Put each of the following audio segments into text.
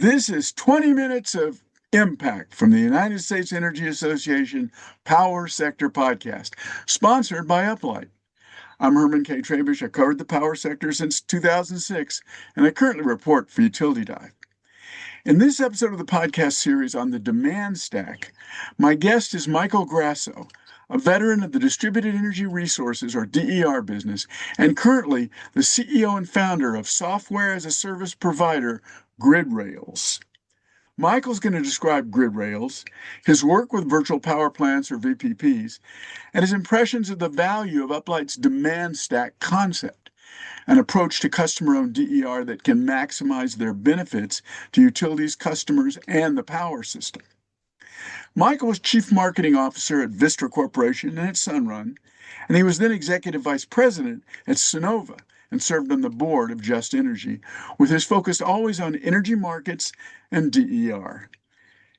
This is 20 minutes of impact from the United States Energy Association Power Sector Podcast, sponsored by Uplight. I'm Herman K. Trabish. I covered the power sector since 2006, and I currently report for Utility Dive. In this episode of the podcast series on the demand stack, my guest is Michael Grasso, a veteran of the Distributed Energy Resources, or DER business, and currently the CEO and founder of software as a service provider, GridRails. Michael's going to describe GridRails, his work with virtual power plants, or VPPs, and his impressions of the value of Uplight's demand stack concept, an approach to customer-owned DER that can maximize their benefits to utilities, customers, and the power system. Michael was Chief Marketing Officer at Vistra Corporation and at Sunrun, and he was then Executive Vice President at Sunnova and served on the board of Just Energy, with his focus always on energy markets and DER.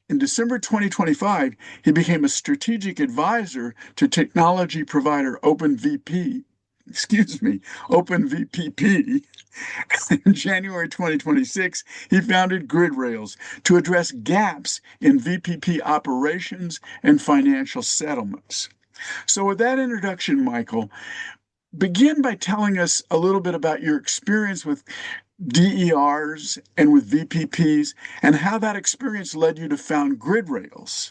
In December 2025, he became a strategic advisor to technology provider OpenVPP. In January 2026, he founded GridRails to address gaps in VPP operations and financial settlements. So with that introduction, Michael, begin by telling us a little bit about your experience with DERs and with VPPs and how that experience led you to found GridRails.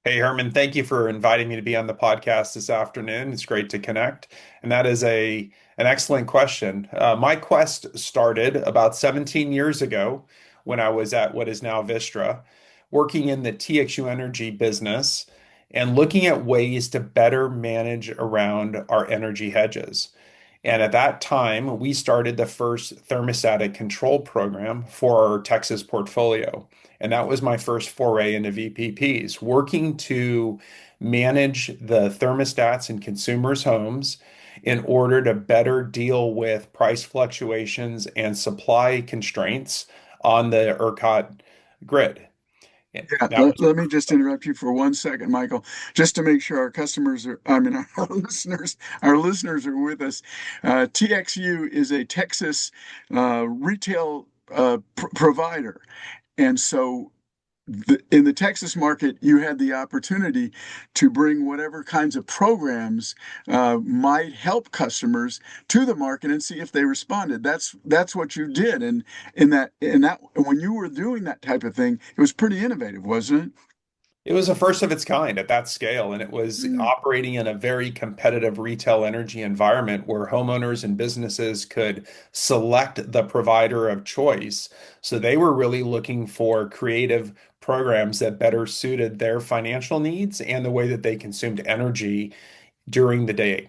Hey, Herman, thank you for inviting me to be on the podcast this afternoon. It's great to connect. And that is an excellent question. My quest started about 17 years ago when I was at what is now Vistra, working in the TXU energy business and looking at ways to better manage around our energy hedges. And at that time, we started the first thermostatic control program for our Texas portfolio. And that was my first foray into VPPs, working to manage the thermostats in consumers' homes in order to better deal with price fluctuations and supply constraints on the ERCOT grid. Yeah, let me just interrupt you for 1 second, Michael, just to make sure our customers are, our listeners are with us. TXU is a Texas retail provider. And so in the Texas market, you had the opportunity to bring whatever kinds of programs might help customers to the market and see if they responded. That's what you did, and in that when you were doing that type of thing, it was pretty innovative, wasn't It was a first of its kind at that scale, and it was it? operating in a very competitive retail energy environment where homeowners and businesses could select the provider of choice. So they were really looking for creative programs that better suited their financial needs and the way that they consumed energy during the day.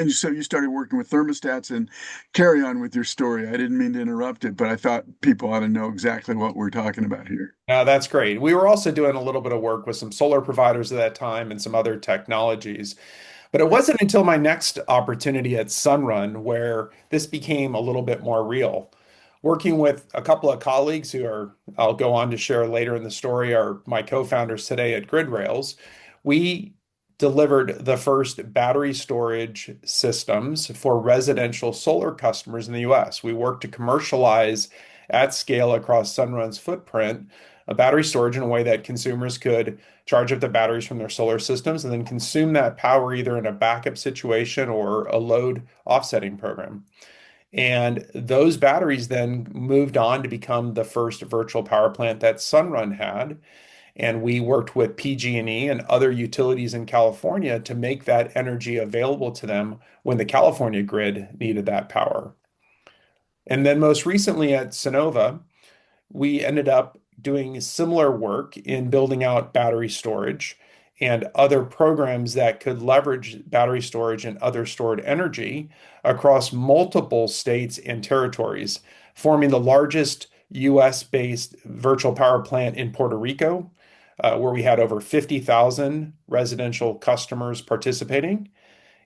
So you started working with thermostats, and carry on with your story. I didn't mean to interrupt it, but I thought people ought to know exactly what we're talking about here. That's great. We were also doing a little bit of work with some solar providers at that time and some other technologies. But it wasn't until my next opportunity at Sunrun where this became a little bit more real. Working with a couple of colleagues who I'll go on to share later in the story, are my co-founders today at GridRails, we delivered the first battery storage systems for residential solar customers in the US. We worked to commercialize at scale across Sunrun's footprint a battery storage in a way that consumers could charge up the batteries from their solar systems and then consume that power either in a backup situation or a load offsetting program. And those batteries then moved on to become the first virtual power plant that Sunrun had. And we worked with PG&E and other utilities in California to make that energy available to them when the California grid needed that power. And then most recently at Sunnova, we ended up doing similar work in building out battery storage and other programs that could leverage battery storage and other stored energy across multiple states and territories, forming the largest US-based virtual power plant in Puerto Rico, where we had over 50,000 residential customers participating,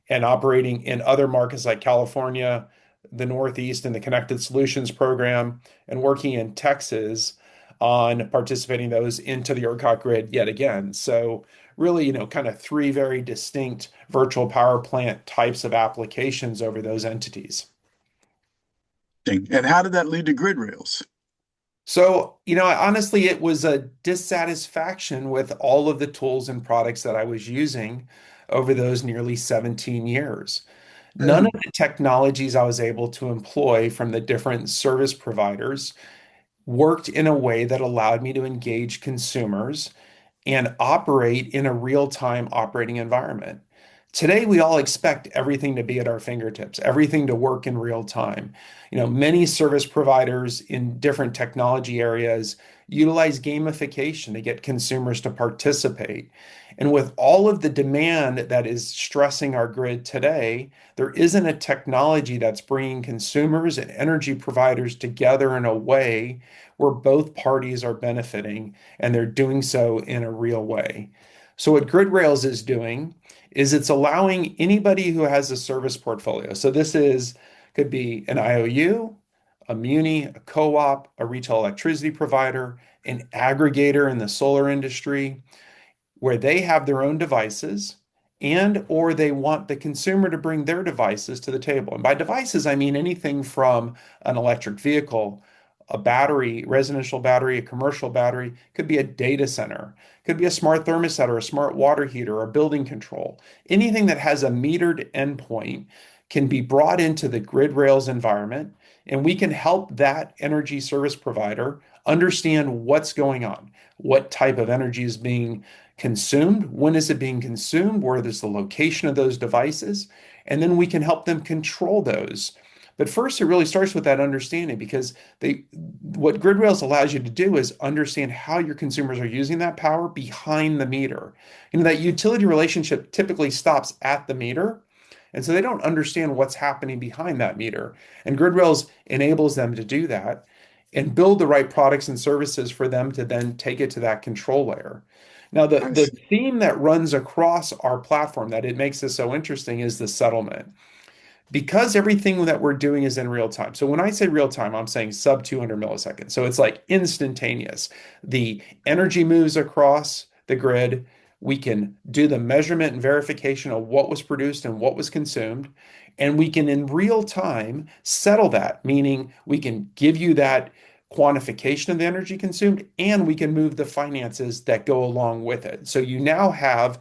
and operating in other markets like California, the Northeast, and the Connected Solutions program, and working in Texas on participating those into the ERCOT grid yet again. So really, kind of three very distinct virtual power plant types of applications over those entities. And how did that lead to GridRails? So, honestly, it was a dissatisfaction with all of the tools and products that I was using over those nearly 17 years. None Yeah, of the technologies I was able to employ from the different service providers worked in a way that allowed me to engage consumers and operate in a real-time operating environment. Today, we all expect everything to be at our fingertips, everything to work in real time. Many service providers in different technology areas utilize gamification to get consumers to participate. And with all of the demand that is stressing our grid today, there isn't a technology that's bringing consumers and energy providers together in a way where both parties are benefiting and they're doing so in a real way. So, what Grid Rails is doing is it's allowing anybody who has a service portfolio. So, this is could be an IOU, a muni, a co-op, a retail electricity provider, an aggregator in the solar industry, where they have their own devices and or they want the consumer to bring their devices to the table. And by devices, I mean anything from an electric vehicle, a battery, residential battery, a commercial battery, could be a data center, could be a smart thermostat or a smart water heater or building control. Anything that has a metered endpoint can be brought into the grid rails environment, and we can help that energy service provider understand what's going on, what type of energy is being consumed, when is it being consumed, where is the location of those devices, and then we can help them control those. But first, it really starts with that understanding because what grid rails allows you to do is understand how your consumers are using that power behind the meter. That utility relationship typically stops at the meter, and so they don't understand what's happening behind that meter. And grid rails enables them to do that and build the right products and services for them to then take it to that control layer. Now, the, I the see. theme that runs across our platform that it makes this so interesting is the settlement. Because everything that we're doing is in real time. So when I say real time, I'm saying sub 200 milliseconds. So it's like instantaneous. The energy moves across the grid. We can do the measurement and verification of what was produced and what was consumed. And we can, in real time, settle that, meaning we can give you that quantification of the energy consumed and we can move the finances that go along with it. So you now have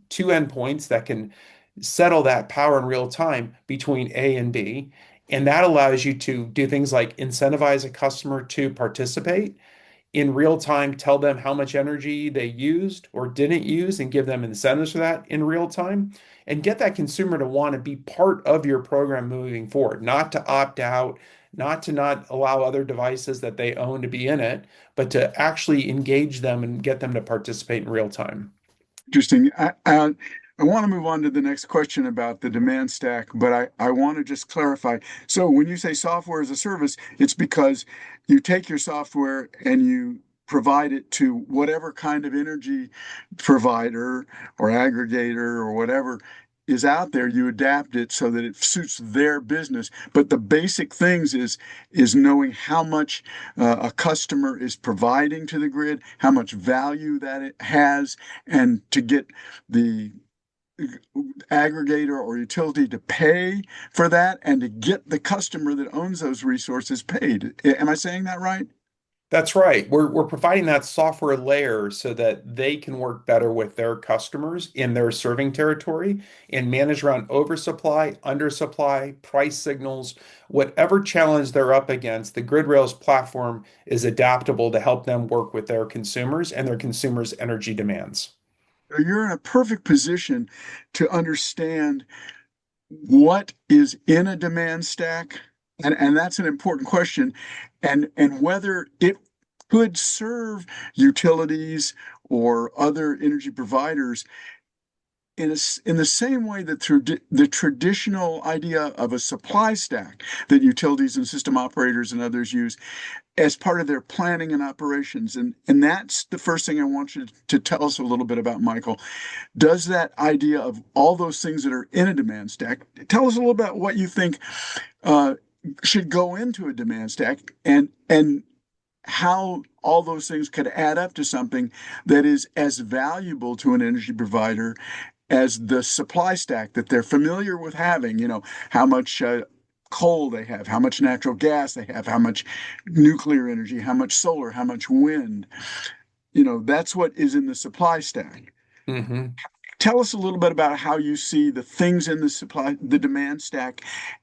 two endpoints that can settle that power in real time between A and B. And that allows you to do things like incentivize a customer to participate in real time, tell them how much energy they used or didn't use, and give them incentives for that in real time, and get that consumer to want to be part of your program moving forward, not to opt out, not to not allow other devices that they own to be in it, but to actually engage them and get them to participate in real time. Interesting. I want to move on to the next question about the demand stack, but I want to just clarify. So when you say software as a service, it's because you take your software and you provide it to whatever kind of energy provider or aggregator or whatever is out there. You adapt it so that it suits their business. But the basic things is knowing how much a customer is providing to the grid, how much value that it has, and to get the aggregator or utility to pay for that and to get the customer that owns those resources paid. Am I saying that right? That's right. We're providing that software layer so that they can work better with their customers in their serving territory and manage around oversupply, undersupply, price signals, whatever challenge they're up against. The Grid Rails platform is adaptable to help them work with their consumers and their consumers' energy demands. You're in a perfect position to understand what is in a demand stack, and that's an important question, and whether it could serve utilities or other energy providers in the same way that through the traditional idea of a supply stack that utilities and system operators and others use as part of their planning and operations. And that's the first thing I want you to tell us a little bit about, Michael. Does that idea of all those things that are in a demand stack, tell us a little about what you think uh, should go into a demand stack and how all those things could add up to something that is as valuable to an energy provider as the supply stack that they're familiar with having, how much coal they have, how much natural gas they have, how much nuclear energy, how much solar, how much wind. That's what is in the supply stack. Hmm. Tell us a little bit about how you see the things in the demand stack,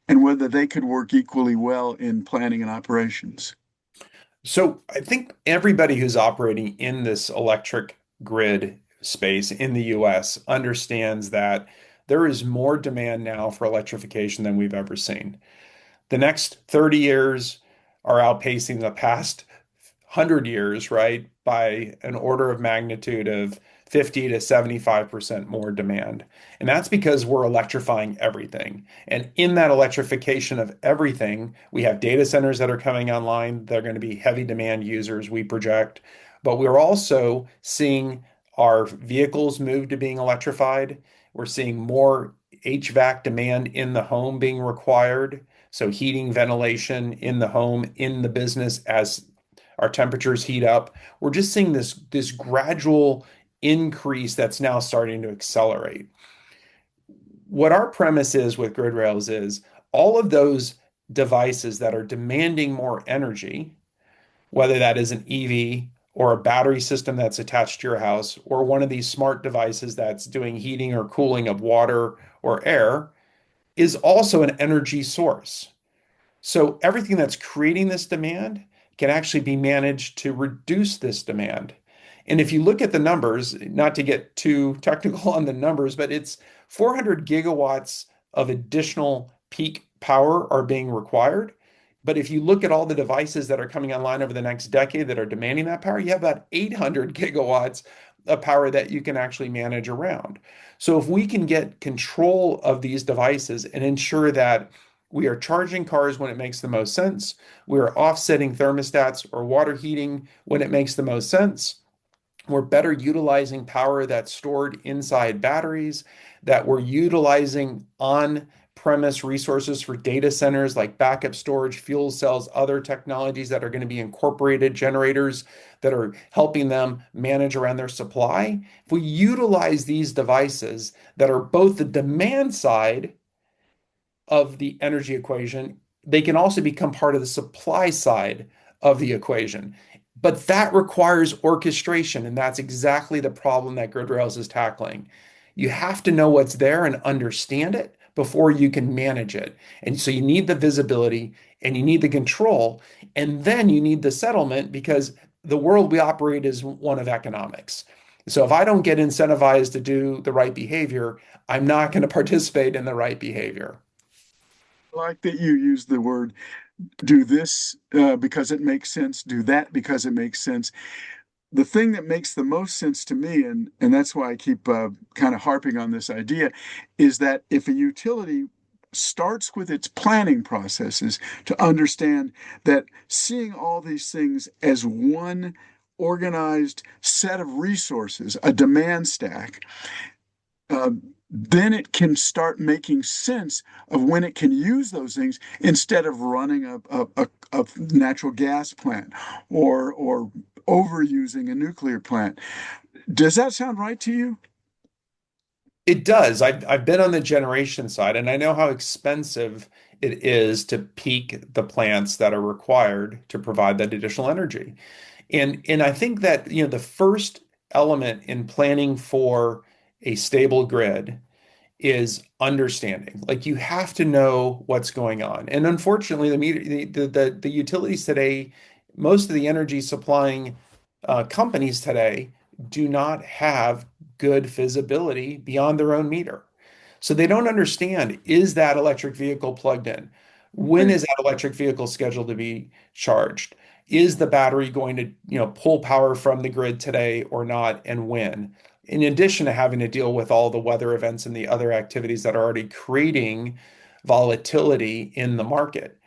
and whether they could work equally well in planning and operations. So I think everybody who's operating in this electric grid space in the US understands that there is more demand now for electrification than we've ever seen. The next 30 years are outpacing the past 100 years, right, by an order of magnitude of 50 to 75% more demand. And that's because we're electrifying everything. And in that electrification of everything, we have data centers that are coming online. They're going to be heavy demand users, we project. But we're also seeing our vehicles move to being electrified. We're seeing more HVAC demand in the home being required. So heating, ventilation in the home, in the business as our temperatures heat up. We're just seeing this gradual increase that's now starting to accelerate. What our premise is with grid rails is all of those devices that are demanding more energy, whether that is an EV or a battery system that's attached to your house, or one of these smart devices that's doing heating or cooling of water or air, is also an energy source. So everything that's creating this demand can actually be managed to reduce this demand. And if you look at the numbers, not to get too technical on the numbers, but it's 400 gigawatts of additional peak power are being required. But if you look at all the devices that are coming online over the next decade that are demanding that power, you have about 800 gigawatts of power that you can actually manage around. So if we can get control of these devices and ensure that we are charging cars when it makes the most sense, we are offsetting thermostats or water heating when it makes the most sense, we're better utilizing power that's stored inside batteries, that we're utilizing on-premise resources for data centers like backup storage, fuel cells, other technologies that are going to be incorporated generators that are helping them manage around their supply. If we utilize these devices that are both the demand side of the energy equation, they can also become part of the supply side of the equation. But that requires orchestration, and that's exactly the problem that Grid Rails is tackling. You have to know what's there and understand it before you can manage it. And so you need the visibility and you need the control, and then you need the settlement because the world we operate is one of economics. So if I don't get incentivized to do the right behavior, I'm not going to participate in the right behavior. I like that you use the word do this because it makes sense, do that because it makes sense. The thing that makes the most sense to me, and that's why I keep kind of harping on this idea, is that if a utility starts with its planning processes to understand that seeing all these things as one organized set of resources, a demand stack, uh, then it can start making sense of when it can use those things instead of running a natural gas plant or overusing a nuclear plant. Does that sound right to you? It does. I've been on the generation side, and I know how expensive it is to peak the plants that are required to provide that additional energy. And I think that, the first element in planning for a stable grid is understanding. Like you have to know what's going on. And unfortunately, the utilities today, most of the energy supplying companies today do not have good visibility beyond their own meter. So they don't understand, is that electric vehicle plugged in? When Right. is that electric vehicle scheduled to be charged? Is the battery going to, pull power from the grid today or not, and when? In addition to having to deal with all the weather events and the other activities that are already creating volatility in the market.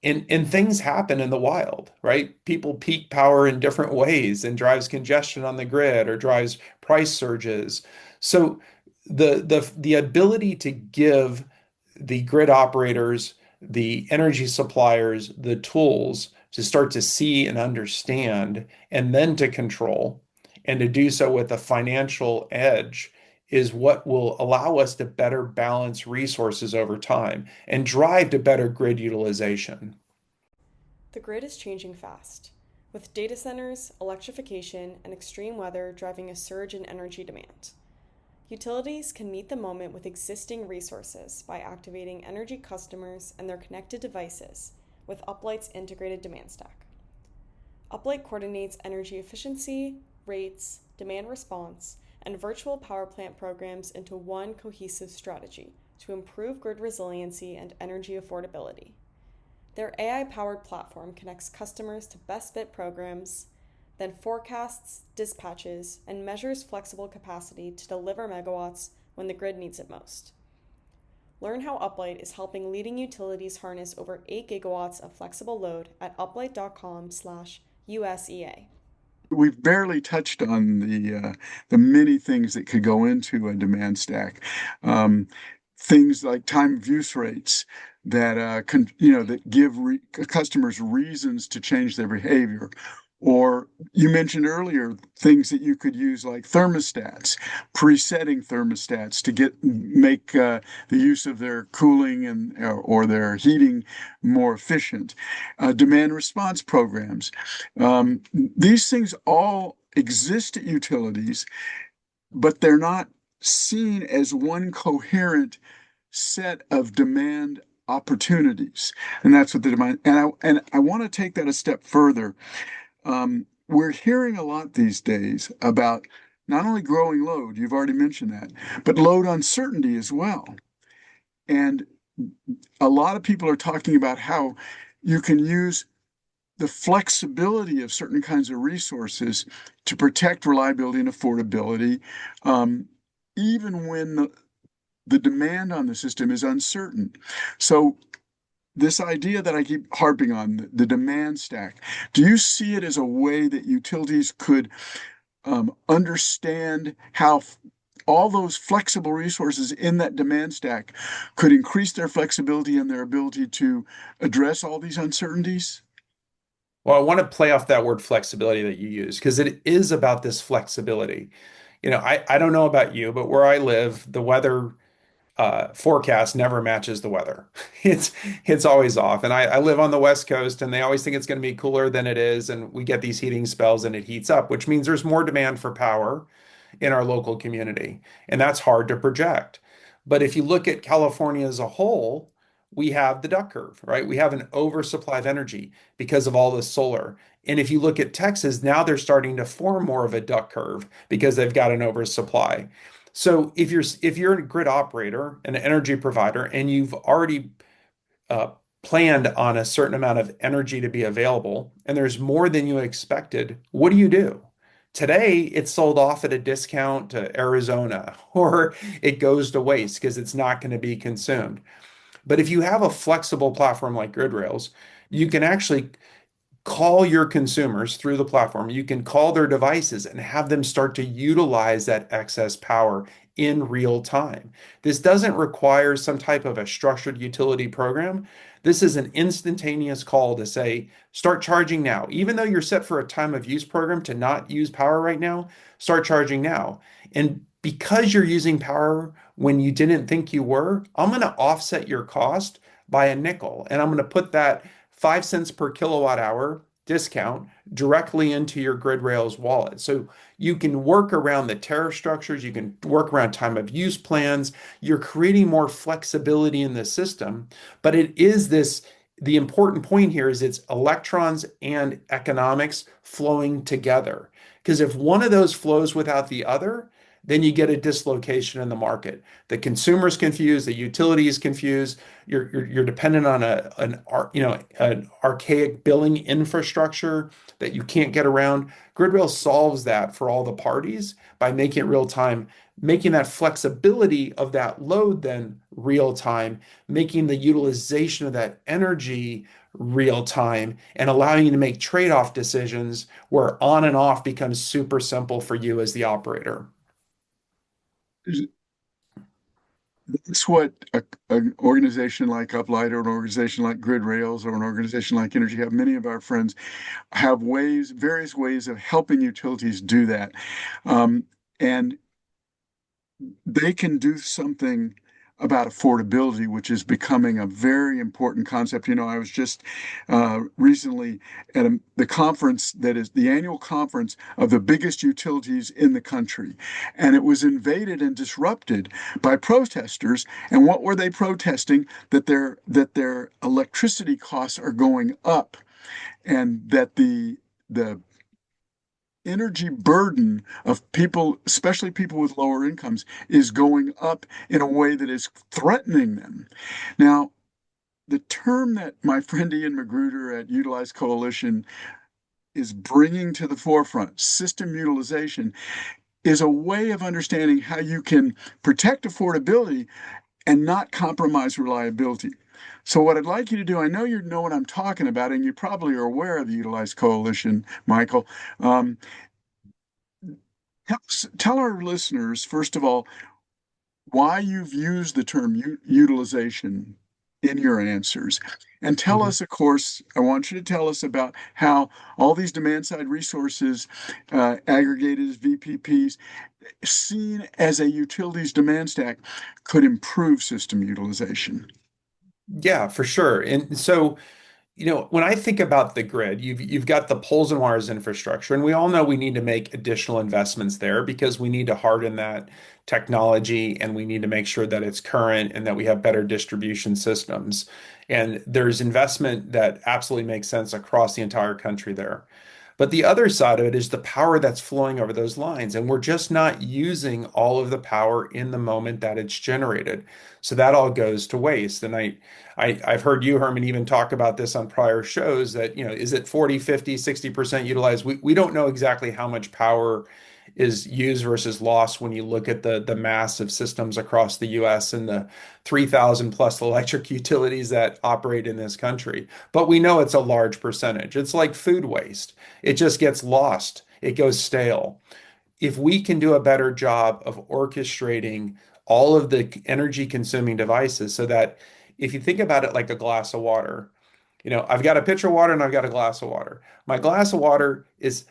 And things happen in the wild, right? People peak power in different ways and drives congestion on the grid or drives price surges. So the ability to give the grid operators, the energy suppliers, the tools to start to see and understand and then to control and to do so with a financial edge is what will allow us to better balance resources over time and drive to better grid utilization. The grid is changing fast, with data centers, electrification, and extreme weather driving a surge in energy demand. Utilities can meet the moment with existing resources by activating energy customers and their connected devices with Uplight's integrated demand stack. Uplight coordinates energy efficiency, rates, demand response, and virtual power plant programs into one cohesive strategy to improve grid resiliency and energy affordability. Their AI-powered platform connects customers to best fit programs, then forecasts, dispatches, and measures flexible capacity to deliver megawatts when the grid needs it most. Learn how Uplight is helping leading utilities harness over 8 gigawatts of flexible load at uplight.com/USEA. We've barely touched on the many things that could go into a demand stack. Um, Things like time of use rates that that give customers reasons to change their behavior. Or you mentioned earlier things that you could use like thermostats, presetting thermostats to make the use of their cooling and or their heating more efficient. Demand response programs. These things all exist at utilities, but they're not seen as one coherent set of demand opportunities. And that's what the demand, and I want to take that a step further. We're hearing a lot these days about not only growing load, you've already mentioned that, but load uncertainty as well. And a lot of people are talking about how you can use the flexibility of certain kinds of resources to protect reliability and affordability, even when the demand on the system is uncertain. So this idea that I keep harping on, the demand stack, do you see it as a way that utilities could understand how all those flexible resources in that demand stack could increase their flexibility and their ability to address all these uncertainties? Well, I want to play off that word flexibility that you use because it is about this flexibility. I don't know about you, but where I live, the weather forecast never matches the weather. It's it's always off. And I live on the West Coast, and they always think it's going to be cooler than it is, and we get these heating spells, and it heats up, which means there's more demand for power in our local community, and that's hard to project. But if you look at California as a whole, we have the duck curve, right? We have an oversupply of energy because of all the solar. And if you look at Texas, now they're starting to form more of a duck curve because they've got an oversupply. So if you're a grid operator, an energy provider, and you've already uh, planned on a certain amount of energy to be available, and there's more than you expected, what do you do? Today, it's sold off at a discount to Arizona, or it goes to waste because it's not going to be consumed. But if you have a flexible platform like Grid Rails, you can actually call your consumers through the platform. You can call their devices and have them start to utilize that excess power in real time. This doesn't require some type of a structured utility program. This is an instantaneous call to say, start charging now. Even though you're set for a time of use program to not use power right now, start charging now. And because you're using power when you didn't think you were, I'm going to offset your cost by a nickel. And I'm going to put that 5 cents per kilowatt hour discount directly into your Grid Rails wallet. So you can work around the tariff structures, you can work around time of use plans, you're creating more flexibility in the system. But the important point here is it's electrons and economics flowing together. Because if one of those flows without the other, then you get a dislocation in the market. The consumer's confused, the utility is confused. You're dependent on an archaic billing infrastructure that you can't get around. GridRail solves that for all the parties by making it real time, making that flexibility of that load then real time, making the utilization of that energy real time, and allowing you to make trade-off decisions where on and off becomes super simple for you as the operator. That's what an organization like Uplight or an organization like Grid Rails or an organization like Energy Hub, many of our friends have various ways of helping utilities do that. And they can do something about affordability, which is becoming a very important concept. I was just recently at the conference that is the annual conference of the biggest utilities in the country, and it was invaded and disrupted by protesters. And what were they protesting? That their electricity costs are going up, and that the energy burden of people, especially people with lower incomes, is going up in a way that is threatening them. Now, the term that my friend Ian Magruder at Utilize Coalition is bringing to the forefront, system utilization, is a way of understanding how you can protect affordability and not compromise reliability. So what I'd like you to do, I know you know what I'm talking about, and you probably are aware of the Utilize Coalition, Michael. Um, tell our listeners, first of all, why you've used the term utilization in your answers. And tell Mhm. us, of course, I want you to tell us about how all these demand side resources, aggregated as VPPs, seen as a utilities demand stack, could improve system utilization. Yeah, for sure. And so, when I think about the grid, you've got the poles and wires infrastructure, and we all know we need to make additional investments there because we need to harden that technology and we need to make sure that it's current and that we have better distribution systems. And there's investment that absolutely makes sense across the entire country there. But the other side of it is the power that's flowing over those lines. And we're just not using all of the power in the moment that it's generated. So that all goes to waste. And I've heard you, Herman, even talk about this on prior shows that, is it 40, 50, 60% utilized? We don't know exactly how much power is used versus lost when you look at the massive systems across the US and the 3,000 plus electric utilities that operate in this country. But we know it's a large percentage. It's like food waste. It just gets lost. It goes stale. If we can do a better job of orchestrating all of the energy consuming devices so that if you think about it like a glass of water, I've got a pitcher of water and I've got a glass of water. My glass of water is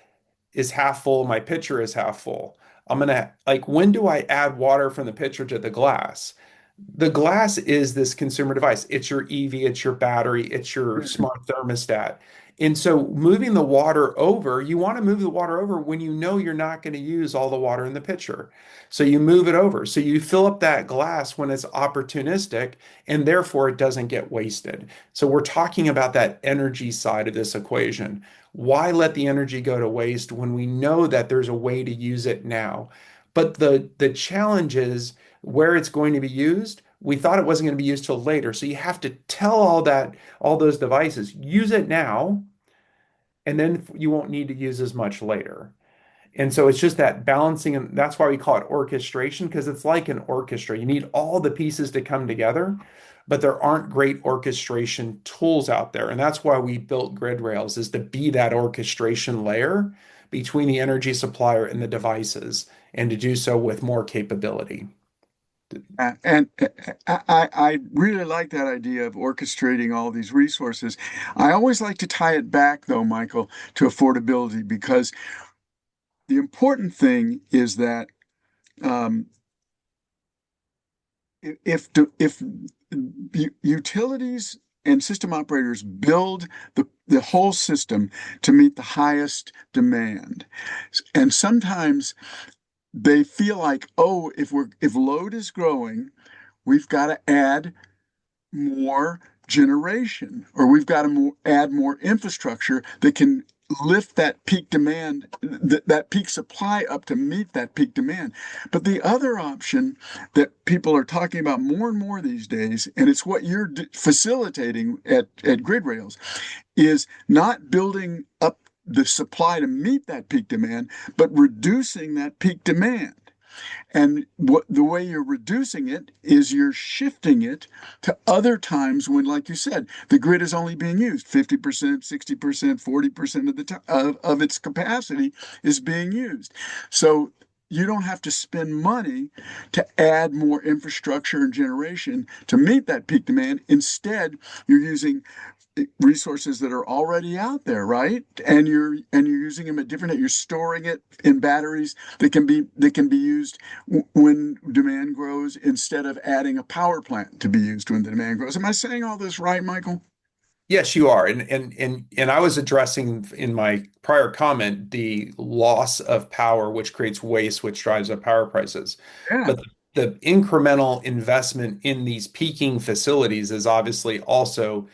half full, my pitcher is half full. I'm gonna like when do I add water from the pitcher to the glass? The glass is this consumer device. It's your EV, it's your battery, it's your Mhm. smart thermostat. And so moving the water over, you want to move the water over when you know you're not going to use all the water in the pitcher. So you move it over. So you fill up that glass when it's opportunistic and therefore it doesn't get wasted. So we're talking about that energy side of this equation. Why let the energy go to waste when we know that there's a way to use it now? But the challenge is where it's going to be used. We thought it wasn't going to be used till later. So you have to tell all those devices, use it now, and then you won't need to use as much later. And so it's just that balancing, and that's why we call it orchestration, because it's like an orchestra. You need all the pieces to come together, but there aren't great orchestration tools out there. And that's why we built grid rails, is to be that orchestration layer between the energy supplier and the devices, and to do so with more capability. And I really like that idea of orchestrating all these resources. I always like to tie it back, though, Michael, to affordability, because the important thing is that um, if utilities and system operators build the whole system to meet the highest demand, and sometimes they feel like, oh, if load is growing, we've got to add more generation, or we've got to add more infrastructure that can lift that peak demand, that peak supply up to meet that peak demand. But the other option that people are talking about more and more these days, and it's what you're facilitating at Grid Rails, is not building up the supply to meet that peak demand, but reducing that peak demand. And the way you're reducing it is you're shifting it to other times when, like you said, the grid is only being used 50%, 60%, 40% of the time of its capacity is being used. So you don't have to spend money to add more infrastructure and generation to meet that peak demand. Instead, you're using resources that are already out there, right? And you're using them at different. You're storing it in batteries that can be used when demand grows instead of adding a power plant to be used when the demand grows. Am I saying all this right, Michael? Yes, you are. And I was addressing in my prior comment the loss of power, which creates waste, which drives up power prices. Yeah. But the incremental investment in these peaking facilities is obviously also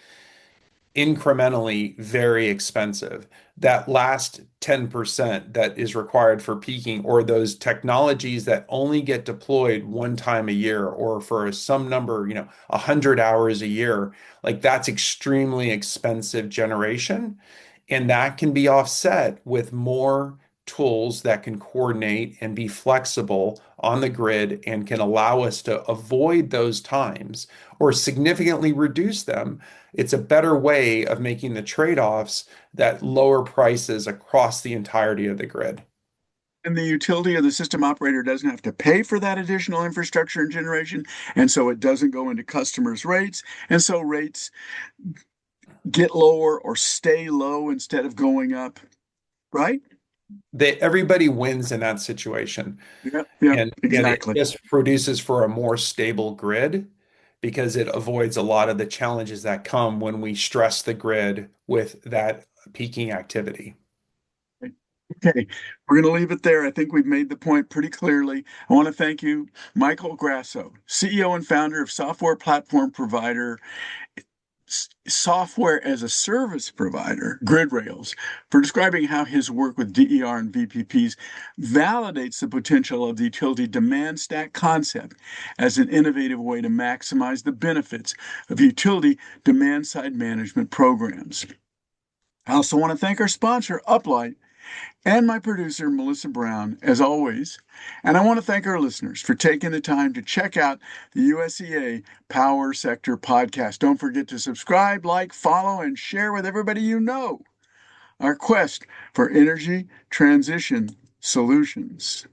incrementally very expensive. That last 10% that is required for peaking, or those technologies that only get deployed one time a year, or for some number, 100 hours a year, like that's extremely expensive generation. And that can be offset with more tools that can coordinate and be flexible on the grid and can allow us to avoid those times or significantly reduce them. It's a better way of making the trade-offs that lower prices across the entirety of the grid. And the utility or the system operator doesn't have to pay for that additional infrastructure and generation. And so it doesn't go into customers' rates. And so rates get lower or stay low instead of going up, right? Everybody wins in that situation. Yep, yep, And it exactly. just produces for a more stable grid because it avoids a lot of the challenges that come when we stress the grid with that peaking activity. Okay, we're going to leave it there. I think we've made the point pretty clearly. I want to thank you, Michael Grasso, CEO and founder of software platform provider, software as a service provider, Grid Rails, for describing how his work with DER and VPPs validates the potential of the utility demand stack concept as an innovative way to maximize the benefits of utility demand side management programs. I also want to thank our sponsor, Uplight, and my producer, Melissa Brown, as always. And I want to thank our listeners for taking the time to check out the USEA Power Sector Podcast. Don't forget to subscribe, like, follow, and share with everybody you know our quest for energy transition solutions.